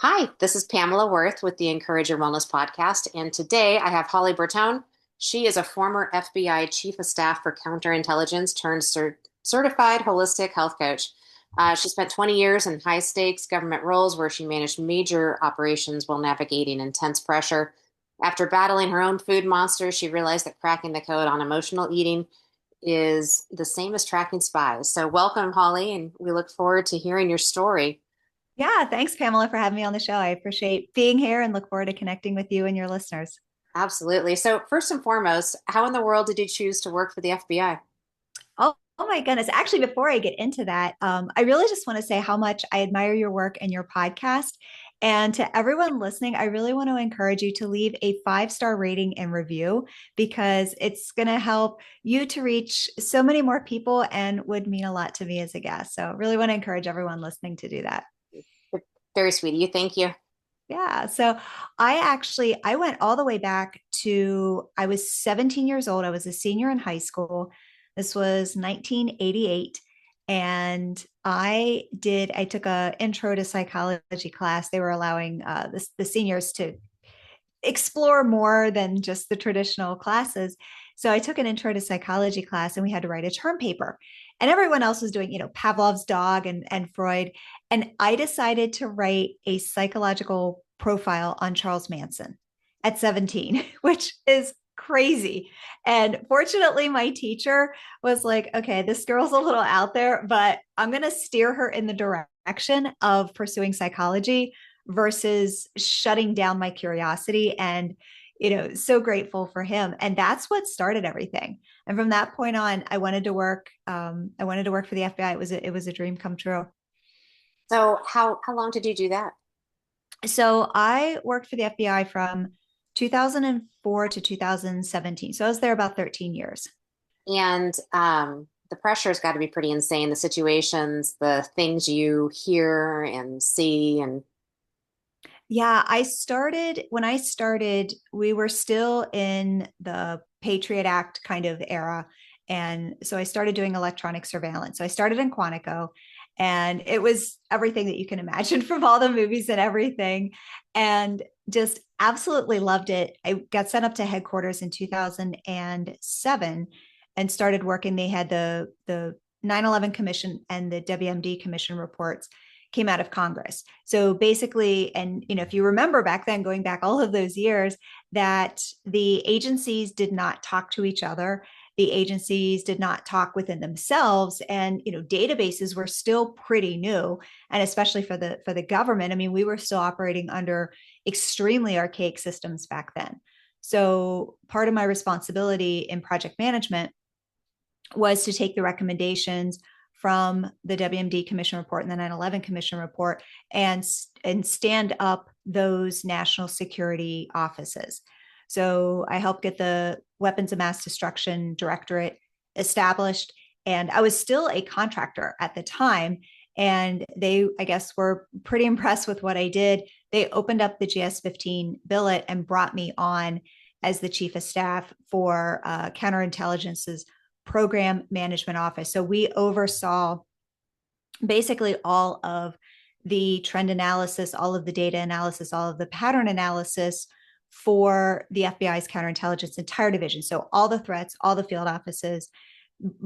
Hi, this is Pamela Worth with the Encourage Your Wellness podcast. And today I have Holly Bertone. She is a former FBI Chief of Staff for Counterintelligence turned certified holistic health coach. She spent 20 years in high stakes government roles where she managed major operations while navigating intense pressure. After battling her own food monster, she realized that cracking the code on emotional eating is the same as tracking spies. So, welcome, Holly, and we look forward to hearing your story. Yeah, thanks, Pamela, for having me on the show. I appreciate being here and look forward to connecting with you and your listeners. Absolutely. So, first and foremost, how in the world did you choose to work for the FBI? Oh my goodness. Actually, before I get into that, I really just want to say how much I admire your work and your podcast. And to everyone listening, I really want to encourage you to leave a 5-star rating and review because it's going to help you to reach so many more people and would mean a lot to me as a guest. So, really want to encourage everyone listening to do that. Very sweet of you. Thank you. Yeah. So I went all the way back to I was 17 years old. I was a senior in high school. This was 1988. And I took a intro to psychology class. They were allowing the seniors to explore more than just the traditional classes. So I took an intro to psychology class and we had to write a term paper. And everyone else was doing, Pavlov's dog and Freud. And I decided to write a psychological profile on Charles Manson at 17, which is crazy. And fortunately, my teacher was like, okay, this girl's a little out there, but I'm going to steer her in the direction of pursuing psychology versus shutting down my curiosity. And so grateful for him. And that's what started everything. And from that point on, I wanted to work for the FBI. It was a dream come true. So, how long did you do that? So I worked for the FBI from 2004 to 2017. So I was there about 13 years. And the pressure's got to be pretty insane. The situations, the things you hear and see, and Yeah, when I started, we were still in the Patriot Act kind of era. And so I started doing electronic surveillance. So I started in Quantico, and it was everything that you can imagine from all the movies and everything. And just absolutely loved it. I got sent up to headquarters in 2007 and started working. They had the 9/11 Commission and the WMD Commission reports came out of Congress. So basically, and if you remember back then, going back all of those years, that the agencies did not talk to each other. The agencies did not talk within themselves, and databases were still pretty new, and especially for the government. I mean, we were still operating under extremely archaic systems back then. So part of my responsibility in project management was to take the recommendations from the WMD Commission report and the 9/11 Commission report and stand up those national security offices. So I helped get the Weapons of Mass Destruction Directorate established, and I was still a contractor at the time. And they, I guess, were pretty impressed with what I did. They opened up the GS-15 billet and brought me on as the chief of staff for counterintelligence's program management office. So we oversaw basically all of the trend analysis, all of the data analysis, all of the pattern analysis for the FBI's counterintelligence entire division. So all the threats, all the field offices.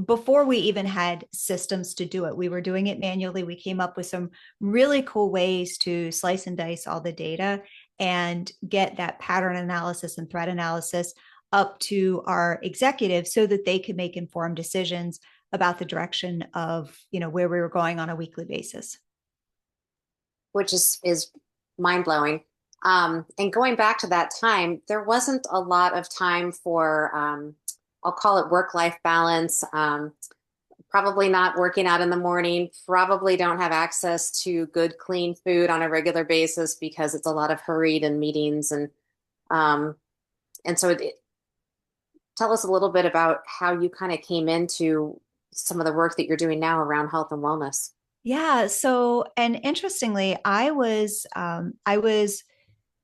Before we even had systems to do it, we were doing it manually. We came up with some really cool ways to slice and dice all the data and get that pattern analysis and threat analysis up to our executives so that they could make informed decisions about the direction of where we were going on a weekly basis. which is mind blowing. And going back to that time, there wasn't a lot of time for I'll call it work life balance. Probably not working out in the morning. Probably don't have access to good, clean food on a regular basis because it's a lot of hurried and meetings um, and so tell us a little bit about how you kind of came into some of the work that you're doing now around health and wellness. Yeah. So, and interestingly, I was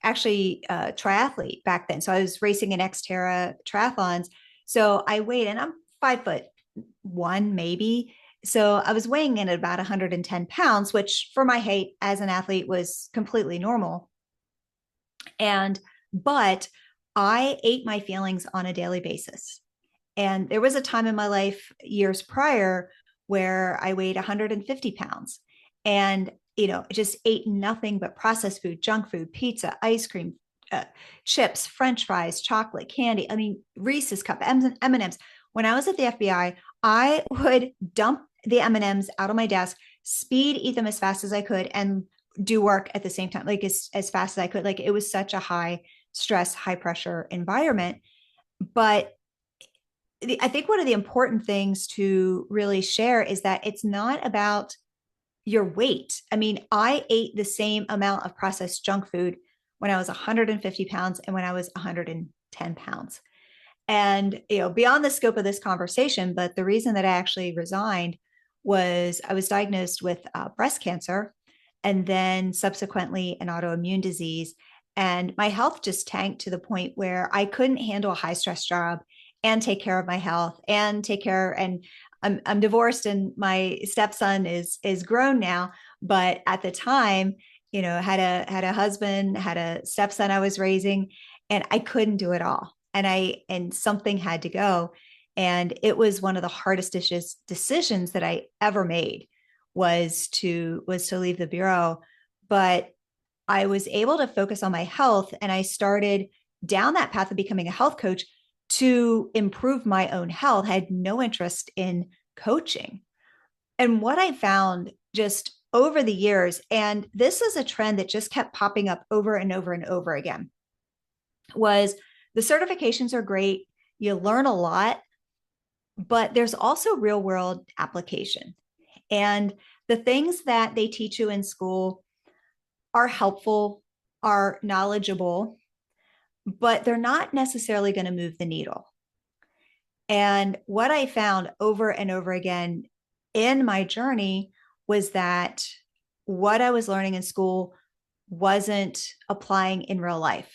actually a triathlete back then. So I was racing in Xterra triathlons. So I weighed, and I'm 5'1", maybe. So I was weighing in at about 110 pounds, which for my height as an athlete was completely normal. And, but I ate my feelings on a daily basis. And there was a time in my life years prior where I weighed 150 pounds and, just ate nothing but processed food, junk food, pizza, ice cream, chips, French fries, chocolate, candy. I mean, Reese's cup, M&Ms. When I was at the FBI, I would dump the M&Ms out of my desk, speed eat them as fast as I could, and do work at the same time, like as fast as I could. Like it was such a high stress, high pressure environment. But I think one of the important things to really share is that it's not about your weight. I mean, I ate the same amount of processed junk food when I was 150 pounds and when I was 110 pounds. And, beyond the scope of this conversation, but the reason that I actually resigned was I was diagnosed with breast cancer and then subsequently an autoimmune disease. And my health just tanked to the point where I couldn't handle a high stress job and take care of my health and take care. And I'm divorced and my stepson is grown now. But at the time, had a husband, had a stepson I was raising, and I couldn't do it all. And something had to go. And it was one of the hardest decisions that I ever made was to leave the bureau. But I was able to focus on my health, and I started down that path of becoming a health coach to improve my own health. I had no interest in coaching. And what I found just over the years, and this is a trend that just kept popping up over and over and over again, was the certifications are great. You learn a lot, but there's also real world application. And the things that they teach you in school are helpful, are knowledgeable, but they're not necessarily going to move the needle. And what I found over and over again in my journey was that what I was learning in school wasn't applying in real life.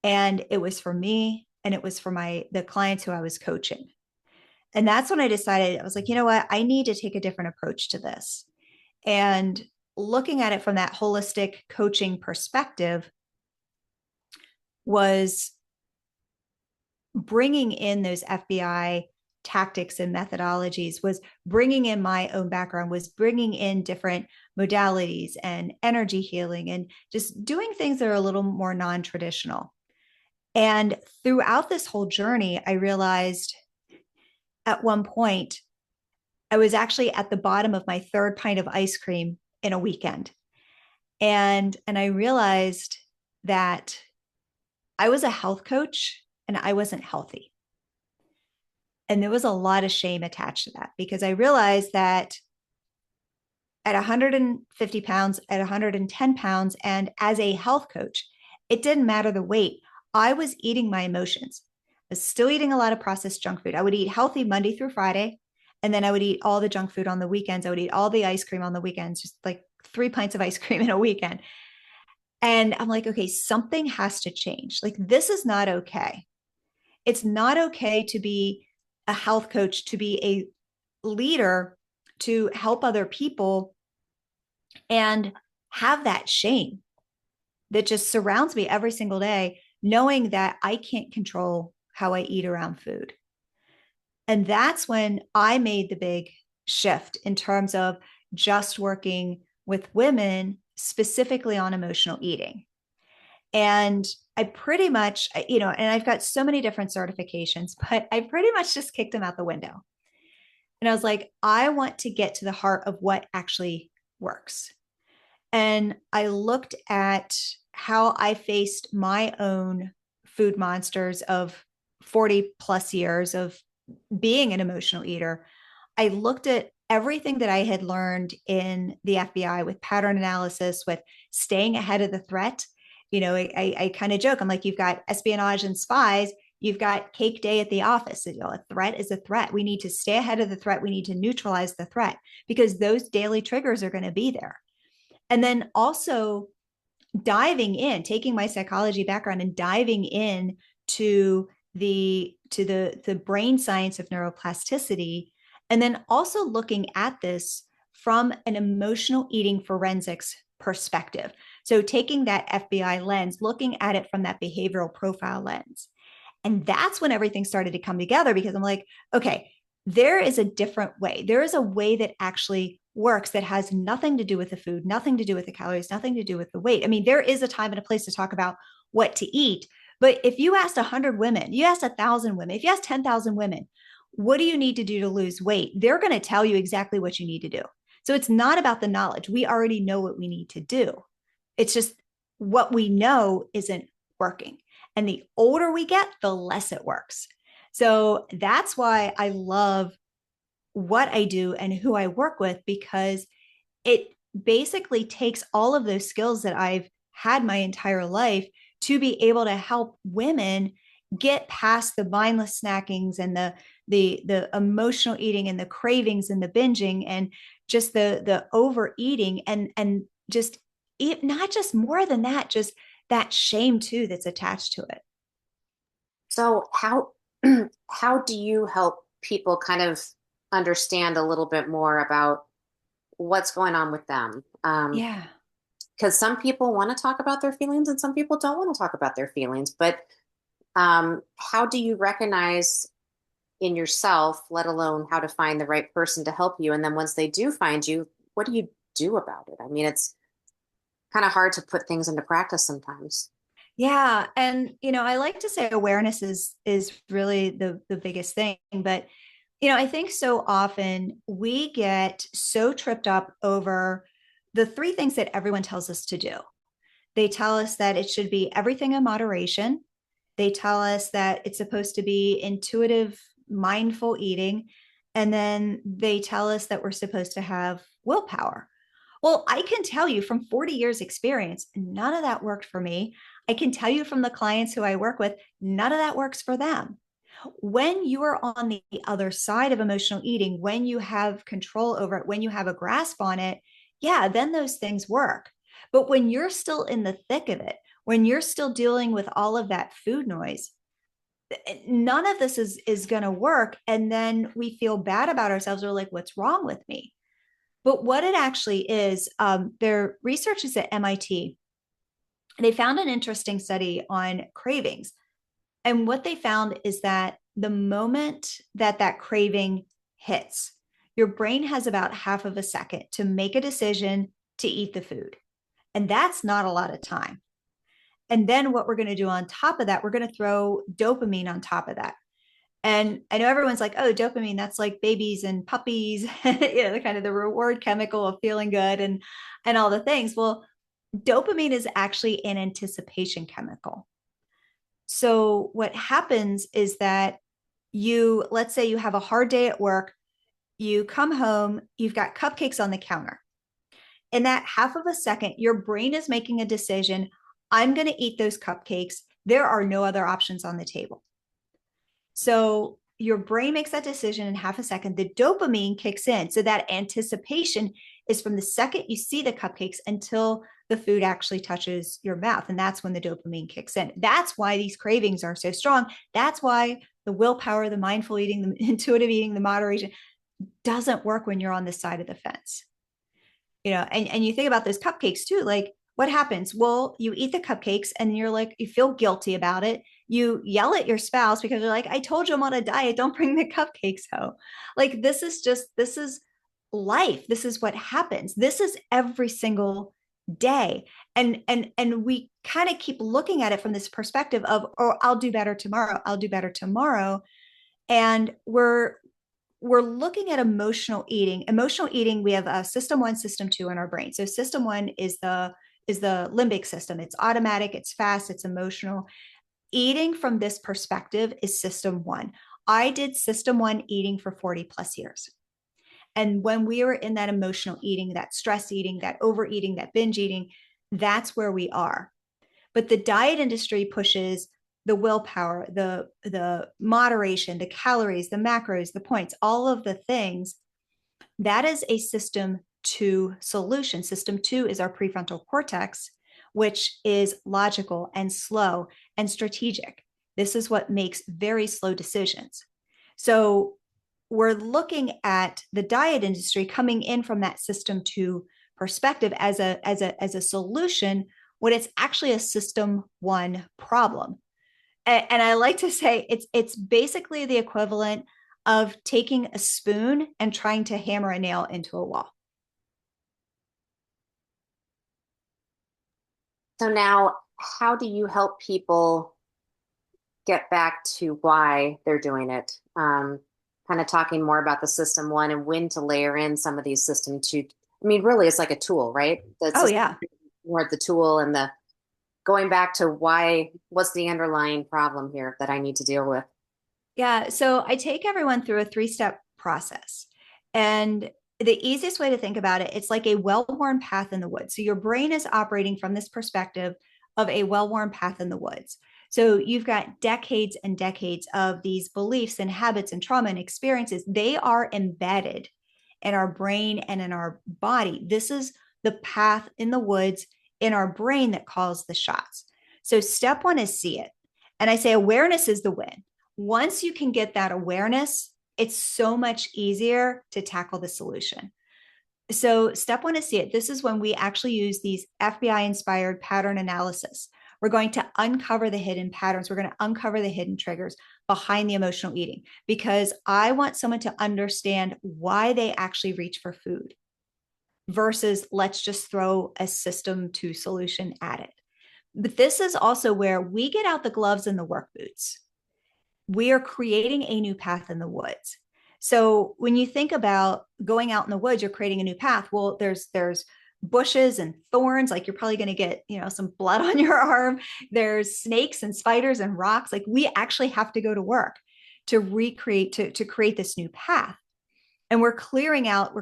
And it was for me and it was for the clients who I was coaching. And that's when I decided, I was like, you know what? I need to take a different approach to this. And looking at it from that holistic coaching perspective was bringing in those FBI tactics and methodologies, was bringing in my own background, was bringing in different modalities and energy healing and just doing things that are a little more non-traditional. And throughout this whole journey, I realized at one point, I was actually at the bottom of my third pint of ice cream in a weekend. And I realized that I was a health coach and I wasn't healthy. And there was a lot of shame attached to that because I realized that at 150 pounds, at 110 pounds, and as a health coach, it didn't matter the weight. I was eating my emotions. I was still eating a lot of processed junk food. I would eat healthy Monday through Friday, and then I would eat all the junk food on the weekends. I would eat all the ice cream on the weekends, just like 3 pints of ice cream in a weekend. And I'm like, okay, something has to change. Like, this is not okay. It's not okay to be a health coach, to be a leader, to help other people and have that shame that just surrounds me every single day, knowing that I can't control how I eat around food. And that's when I made the big shift in terms of just working with women specifically on emotional eating. And I pretty much, and I've got so many different certifications, but I pretty much just kicked them out the window. And I was like, I want to get to the heart of what actually works. And I looked at how I faced my own food monsters of 40 plus years of being an emotional eater. I looked at everything that I had learned in the FBI with pattern analysis, with staying ahead of the threat. I kind of joke. I'm like, you've got espionage and spies. You've got cake day at the office. A threat is a threat. We need to stay ahead of the threat. We need to neutralize the threat because those daily triggers are going to be there. And then also diving in, taking my psychology background and diving in to the brain science of neuroplasticity And then also looking at this from an emotional eating forensics perspective. So taking that FBI lens, looking at it from that behavioral profile lens. And that's when everything started to come together, because I'm like, okay, there is a different way. There is a way that actually works that has nothing to do with the food, nothing to do with the calories, nothing to do with the weight. I mean, there is a time and a place to talk about what to eat. But if you asked 100 women, you asked 1,000 women, if you asked 10,000 women, what do you need to do to lose weight? They're going to tell you exactly what you need to do. So it's not about the knowledge. We already know what we need to do. It's just what we know isn't working. And the older we get, the less it works. So that's why I love what I do and who I work with, because it basically takes all of those skills that I've had my entire life to be able to help women get past the mindless snackings and the emotional eating and the cravings and the binging and just the overeating and just eat, not just more than that, just that shame too that's attached to it. So how do you help people kind of understand a little bit more about what's going on with them? Yeah. Because some people want to talk about their feelings and some people don't want to talk about their feelings. But how do you recognize in yourself, let alone how to find the right person to help you? And then once they do find you, what do you do about it? I mean, it's kind of hard to put things into practice sometimes. Yeah, and I like to say awareness is really the biggest thing, but I think so often we get so tripped up over the three things that everyone tells us to do. They tell us that it should be everything in moderation. They tell us that it's supposed to be intuitive, mindful eating, and then they tell us that we're supposed to have willpower. Well, I can tell you from 40 years experience, none of that worked for me. I can tell you from the clients who I work with, none of that works for them. When you are on the other side of emotional eating, when you have control over it, when you have a grasp on it, yeah, then those things work. But when you're still in the thick of it, when you're still dealing with all of that food noise, none of this is going to work. And then we feel bad about ourselves. We're like, what's wrong with me? But what it actually is, their researchers at MIT, they found an interesting study on cravings. And what they found is that the moment that that craving hits, your brain has about half of a second to make a decision to eat the food. And that's not a lot of time. And then what we're going to do on top of that, we're going to throw dopamine on top of that. And I know everyone's like, oh, dopamine, that's like babies and puppies, the kind of the reward chemical of feeling good and all the things. Well, dopamine is actually an anticipation chemical. So what happens is that let's say you have a hard day at work, you come home, you've got cupcakes on the counter. In that half of a second, your brain is making a decision. I'm going to eat those cupcakes. There are no other options on the table. So your brain makes that decision in half a second. The dopamine kicks in. So that anticipation is from the second you see the cupcakes until the food actually touches your mouth. And that's when the dopamine kicks in. That's why these cravings are so strong. That's why the willpower, the mindful eating, the intuitive eating, the moderation doesn't work when you're on this side of the fence. And you think about those cupcakes too, like what happens? Well, you eat the cupcakes and you're like, you feel guilty about it. You yell at your spouse because you're like, I told you I'm on a diet. Don't bring the cupcakes home. Like, this is life. This is what happens. This is every single day. And we kind of keep looking at it from this perspective of, oh, I'll do better tomorrow. I'll do better tomorrow. And we're looking at emotional eating. Emotional eating, we have a system 1, system 2 in our brain. So system 1 is the limbic system. It's automatic, it's fast, it's emotional. Eating from this perspective is system 1. I did system 1 eating for 40 plus years. And when we were in that emotional eating, that stress eating, that overeating, that binge eating, that's where we are. But the diet industry pushes the willpower, the moderation, the calories, the macros, the points, all of the things. That is a system 2 solution. System 2 is our prefrontal cortex, which is logical and slow and strategic. This is what makes very slow decisions. So we're looking at the diet industry coming in from that system two perspective as a solution when it's actually a system one problem. And I like to say it's basically the equivalent of taking a spoon and trying to hammer a nail into a wall. So now, how do you help people get back to why they're doing it? Kind of talking more about the system one and when to layer in some of these system two. I mean, really, it's like a tool, right? The Oh system yeah. more the tool and the going back to why, what's the underlying problem here that I need to deal with? Yeah. So I take everyone through a three-step process. And the easiest way to think about it, it's like a well-worn path in the woods. So your brain is operating from this perspective of a well-worn path in the woods. So you've got decades and decades of these beliefs and habits and trauma and experiences. They are embedded in our brain and in our body. This is the path in the woods in our brain that calls the shots. So step one is see it. And I say awareness is the win. Once you can get that awareness, it's so much easier to tackle the solution. So, step one is see it. This is when we actually use these FBI inspired pattern analysis. We're going to uncover the hidden patterns. We're going to uncover the hidden triggers behind the emotional eating because I want someone to understand why they actually reach for food versus let's just throw a system two solution at it. But this is also where we get out the gloves and the work boots. We are creating a new path in the woods. So when you think about going out in the woods, you're creating a new path. Well, there's bushes and thorns, like you're probably going to get, some blood on your arm. There's snakes and spiders and rocks. Like we actually have to go to work to recreate, to create this new path. And we're clearing out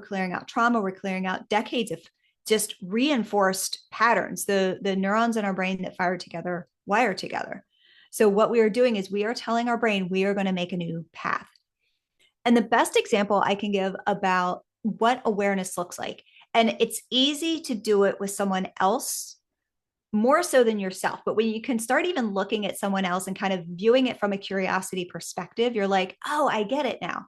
trauma, we're clearing out decades of just reinforced patterns. The neurons in our brain that fire together wire together. So what we are doing is we are telling our brain we are going to make a new path. And the best example I can give about what awareness looks like, and it's easy to do it with someone else more so than yourself. But when you can start even looking at someone else and kind of viewing it from a curiosity perspective, you're like, oh, I get it now.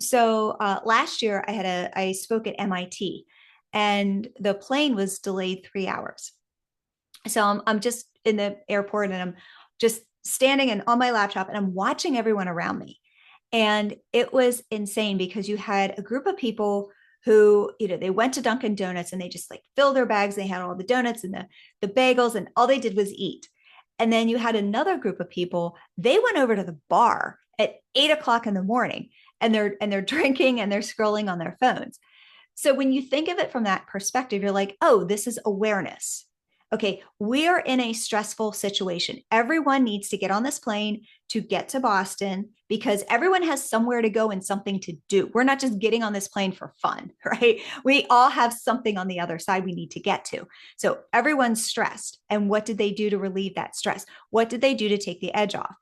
So last year I spoke at MIT and the plane was delayed 3 hours. So I'm just in the airport and I'm just standing and on my laptop and I'm watching everyone around me. And it was insane because you had a group of people who, they went to Dunkin' Donuts and they just like filled their bags. They had all the donuts and the bagels and all they did was eat. And then you had another group of people, they went over to the bar at 8 o'clock in the morning and they're drinking and they're scrolling on their phones. So when you think of it from that perspective, you're like, oh, this is awareness. Okay, we are in a stressful situation. Everyone needs to get on this plane to get to Boston because everyone has somewhere to go and something to do. We're not just getting on this plane for fun, right? We all have something on the other side we need to get to. So everyone's stressed. And what did they do to relieve that stress? What did they do to take the edge off?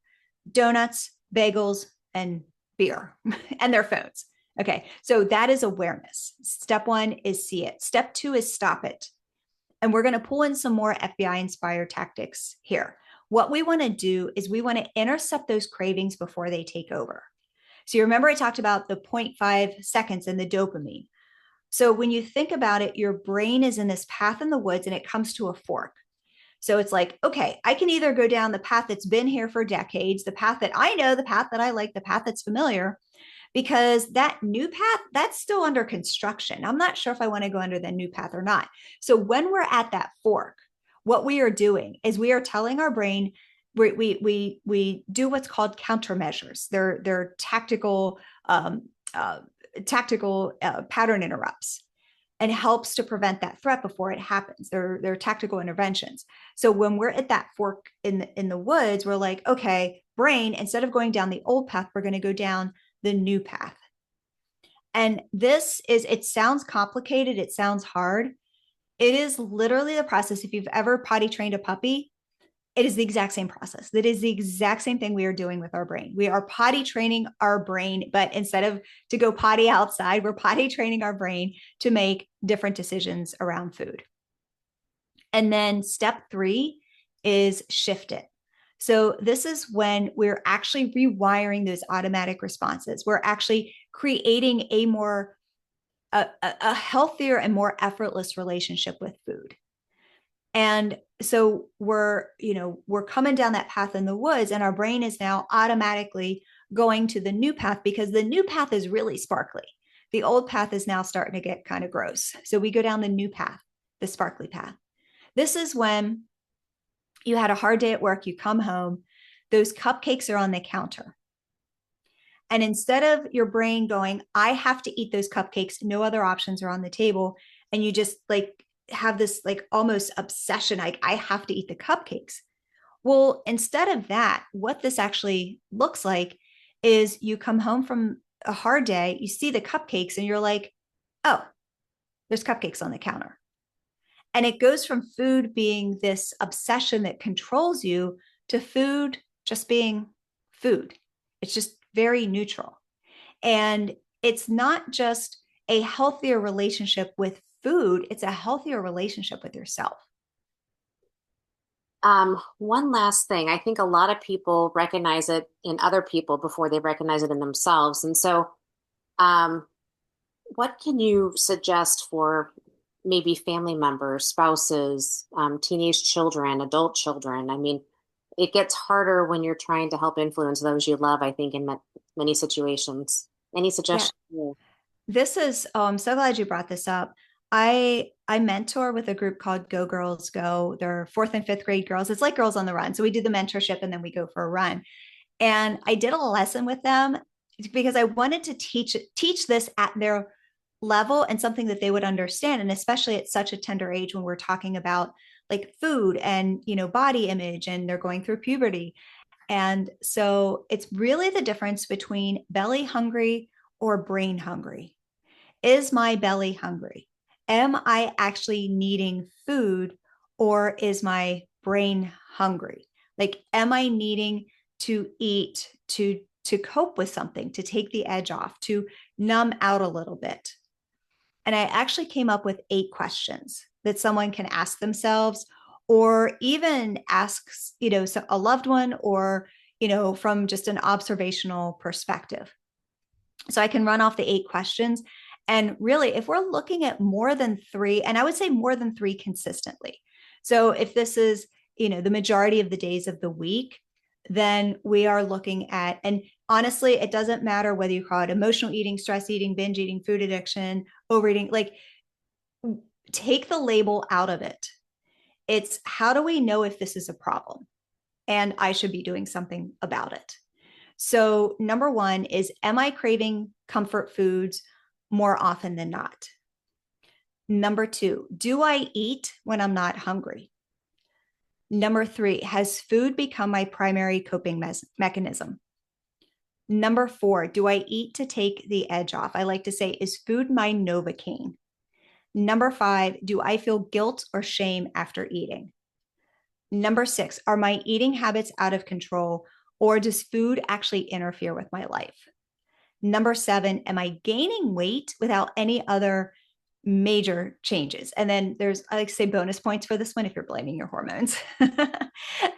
Donuts, bagels, and beer and their phones. Okay, so that is awareness. Step one is see it. Step two is stop it. And we're going to pull in some more FBI inspired tactics here. What we want to do is we want to intercept those cravings before they take over. So you remember I talked about the 0.5 seconds and the dopamine. So when you think about it, your brain is in this path in the woods and it comes to a fork. So it's like, okay, I can either go down the path that's been here for decades, the path that I know, the path that I like, the path that's familiar, because that new path that's still under construction. I'm not sure if I want to go under the new path or not. So when we're at that fork, what we are doing is we are telling our brain we do what's called countermeasures. They're tactical pattern interrupts and helps to prevent that threat before it happens. They're tactical interventions. So when we're at that fork in the woods, we're like, okay, brain, instead of going down the old path, we're going to go down the new path. And it sounds complicated. It sounds hard. It is literally the process. If you've ever potty trained a puppy, it is the exact same process. That is the exact same thing we are doing with our brain. We are potty training our brain, but instead of to go potty outside, we're potty training our brain to make different decisions around food. And then step three is shift it. So this is when we're actually rewiring those automatic responses. We're actually creating a healthier and more effortless relationship with food. And so we're coming down that path in the woods, and our brain is now automatically going to the new path because the new path is really sparkly. The old path is now starting to get kind of gross. So we go down the new path, the sparkly path. This is when you had a hard day at work, you come home, those cupcakes are on the counter. And instead of your brain going, I have to eat those cupcakes, no other options are on the table, and you just like have this like almost obsession, like I have to eat the cupcakes. Well, instead of that, what this actually looks like is you come home from a hard day, you see the cupcakes, and you're like, oh, there's cupcakes on the counter. And it goes from food being this obsession that controls you to food just being food. It's just very neutral. And it's not just a healthier relationship with food, it's a healthier relationship with yourself. One last thing. I think a lot of people recognize it in other people before they recognize it in themselves. And so, um, what can you suggest for maybe family members, spouses, teenage children, adult children? I mean, it gets harder when you're trying to help influence those you love, I think, in many situations. Any Yeah. suggestions? Yeah. This is I'm so glad you brought this up. I mentor with a group called Go Girls Go. They're fourth and fifth grade girls. It's like Girls on the Run. So we do the mentorship and then we go for a run. And I did a lesson with them because I wanted to teach this at their level and something that they would understand. And especially at such a tender age when we're talking about like food and body image and they're going through puberty. And so it's really the difference between belly hungry or brain hungry. Is my belly hungry? Am I actually needing food or is my brain hungry? Like, am I needing to eat to cope with something, to take the edge off, to numb out a little bit? And I actually came up with 8 questions that someone can ask themselves or even asks, a loved one or, from just an observational perspective. So I can run off the 8 questions. And really, if we're looking at more than 3, and I would say more than 3 consistently. So if this is, the majority of the days of the week, then we are looking at, and honestly, it doesn't matter whether you call it emotional eating, stress eating, binge eating, food addiction, overeating, like take the label out of it. It's how do we know if this is a problem and I should be doing something about it? So, number 1 is, am I craving comfort foods more often than not? Number 2, do I eat when I'm not hungry? Number 3, has food become my primary coping mechanism? Number 4, do I eat to take the edge off? I like to say, is food my Novocaine? Number 5, do I feel guilt or shame after eating? Number 6, are my eating habits out of control or does food actually interfere with my life? Number 7, am I gaining weight without any other major changes? And then there's, I like to say, bonus points for this one if you're blaming your hormones.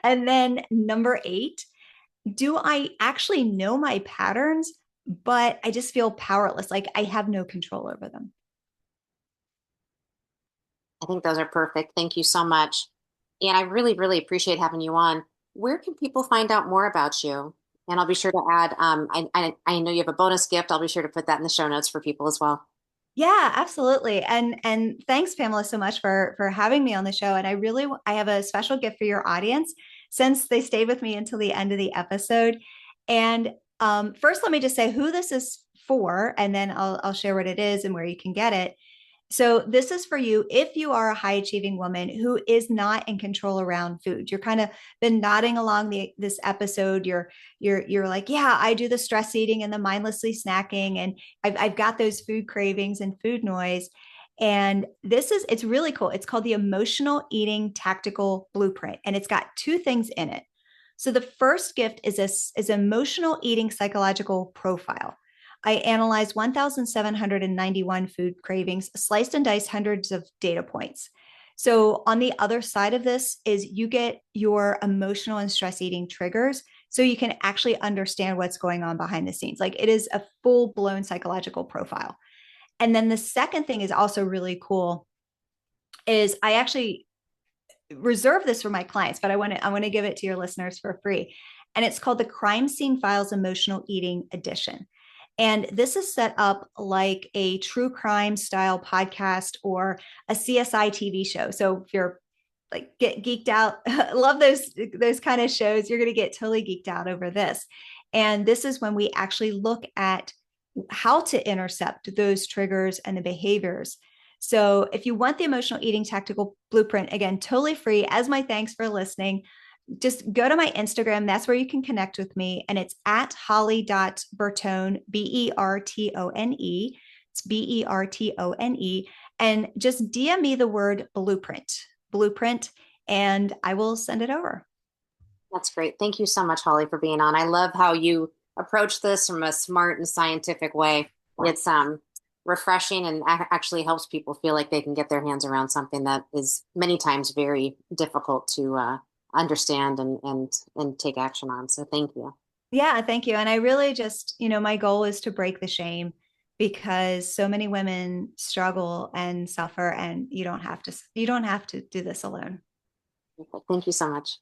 And then number 8, do I actually know my patterns, but I just feel powerless, like I have no control over them? I think those are perfect. Thank you so much. And I really, really appreciate having you on. Where can people find out more about you? And I'll be sure to add, I know you have a bonus gift. I'll be sure to put that in the show notes for people as well. Yeah, absolutely. And thanks, Pamela, so much for having me on the show. And I have a special gift for your audience since they stayed with me until the end of the episode. And first, let me just say who this is for, and then I'll share what it is and where you can get it. So this is for you if you are a high achieving woman who is not in control around food. You're kind of been nodding along this episode. You're like, yeah, I do the stress eating and the mindlessly snacking, and I've got those food cravings and food noise. And it's really cool. It's called the Emotional Eating Tactical Blueprint, and it's got 2 things in it. So the first gift is emotional eating psychological profile. I analyzed 1,791 food cravings, sliced and diced hundreds of data points. So on the other side of this is you get your emotional and stress eating triggers so you can actually understand what's going on behind the scenes. Like it is a full blown psychological profile. And then the second thing is also really cool is I actually reserve this for my clients, but I want to give it to your listeners for free. And it's called the Crime Scene Files Emotional Eating Edition. And this is set up like a true crime style podcast or a CSI TV show. So if you're like get geeked out, love those kind of shows, you're going to get totally geeked out over this. And this is when we actually look at how to intercept those triggers and the behaviors. So if you want the emotional eating tactical blueprint, again, totally free as my thanks for listening, just go to my Instagram. That's where you can connect with me. And it's at holly.bertone, Bertone. It's Bertone. And just DM me the word blueprint, and I will send it over. That's great. Thank you so much, Holly, for being on. I love how you approach this from a smart and scientific way. It's refreshing and actually helps people feel like they can get their hands around something that is many times very difficult to understand and take action on. So thank you. Yeah, thank you. And I really just, my goal is to break the shame because so many women struggle and suffer, and you don't have to do this alone. Thank you so much.